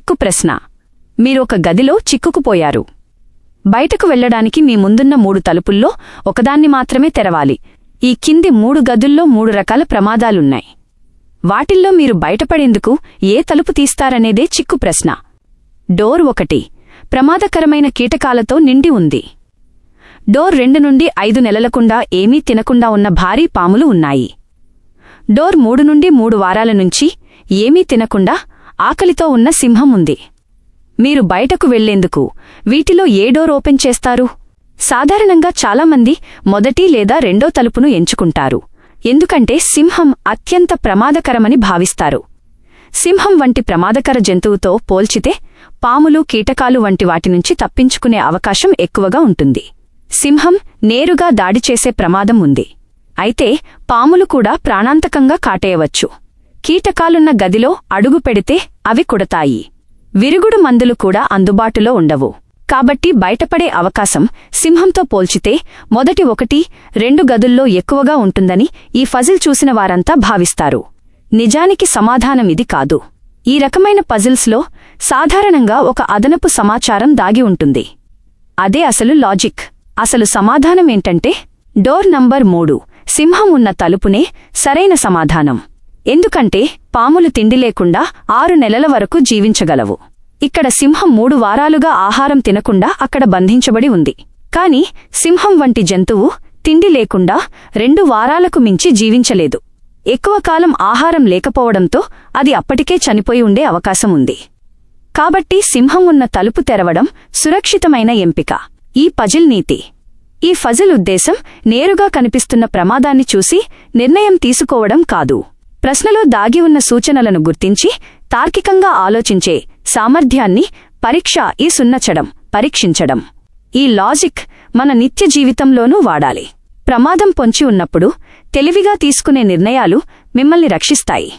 చిక్కు ప్రశ్న. మీరొక గదిలో చిక్కుకుపోయారు. బయటకు వెళ్లడానికి మీ ముందున్న 3 తలుపుల్లో ఒకదాన్ని మాత్రమే తెరవాలి. ఈ కింది 3 గదుల్లో 3 రకాల ప్రమాదాలున్నాయి. వాటిల్లో మీరు బయటపడేందుకు ఏ తలుపు తీస్తారనేదే చిక్కు ప్రశ్న. డోర్ 1 ప్రమాదకరమైన కీటకాలతో నిండి ఉంది. డోర్ 2 నుండి 5 నెలలకుండా ఏమీ తినకుండా ఉన్న భారీ పాములు ఉన్నాయి. డోర్ 3 నుండి 3 వారాల నుంచి ఏమీ తినకుండా ఆకలితో ఉన్న సింహం ఉంది. మీరు బయటకు వెళ్లేందుకు వీటిలో ఏ డోర్ ఓపెన్ చేస్తారు? సాధారణంగా చాలామంది మొదటి లేదా రెండో తలుపును ఎంచుకుంటారు. ఎందుకంటే సింహం అత్యంత ప్రమాదకరమని భావిస్తారు. సింహం వంటి ప్రమాదకర జంతువుతో పోల్చితే పాములు, కీటకాలు వంటి వాటి నుంచి తప్పించుకునే అవకాశం ఎక్కువగా ఉంటుంది. సింహం నేరుగా దాడి చేసే ప్రమాదం ఉంది. అయితే పాములు కూడా ప్రాణాంతకంగా కాటేయవచ్చు. కీటకాలున్న గదిలో అడుగు పెడితే అవి కుడతాయి. విరుగుడు మందులు కూడా అందుబాటులో ఉండవు. కాబట్టి బయటపడే అవకాశం సింహంతో పోల్చితే మొదటి 1-2 గదుల్లో ఎక్కువగా ఉంటుందని ఈ పజిల్ చూసిన వారంతా భావిస్తారు. నిజానికి సమాధానం ఇది కాదు. ఈ రకమైన పజిల్స్లో సాధారణంగా ఒక అదనపు సమాచారం దాగి ఉంటుంది. అదే అసలు లాజిక్. అసలు సమాధానమేంటంటే డోర్ నంబర్ 3 సింహం ఉన్న తలుపునే సరైన సమాధానం. ఎందుకంటే పాములు తిండి లేకుండా 6 నెలల వరకు జీవించగలవు. ఇక్కడ సింహం 3 వారాలుగా ఆహారం తినకుండా అక్కడ బంధించబడి ఉంది. కాని సింహం వంటి జంతువు తిండి లేకుండా 2 వారాలకు మించి జీవించలేదు. ఎక్కువ కాలం ఆహారం లేకపోవడంతో అది అప్పటికే చనిపోయి ఉండే అవకాశం ఉంది. కాబట్టి సింహం ఉన్న తలుపు తెరవడం సురక్షితమైన ఎంపిక. ఈ పజిల్ నీతి. ఈ పజిల్ ఉద్దేశం నేరుగా కనిపిస్తున్న ప్రమాదాన్ని చూసి నిర్ణయం తీసుకోవడం కాదు. ప్రశ్నలో దాగి ఉన్న సూచనలను గుర్తించి తార్కికంగా ఆలోచించే సామర్థ్యాన్ని పరీక్షించడం. ఈ లాజిక్ మన నిత్య జీవితంలోనూ వాడాలి. ప్రమాదం పొంచి ఉన్నప్పుడు తెలివిగా తీసుకునే నిర్ణయాలు మిమ్మల్ని రక్షిస్తాయి.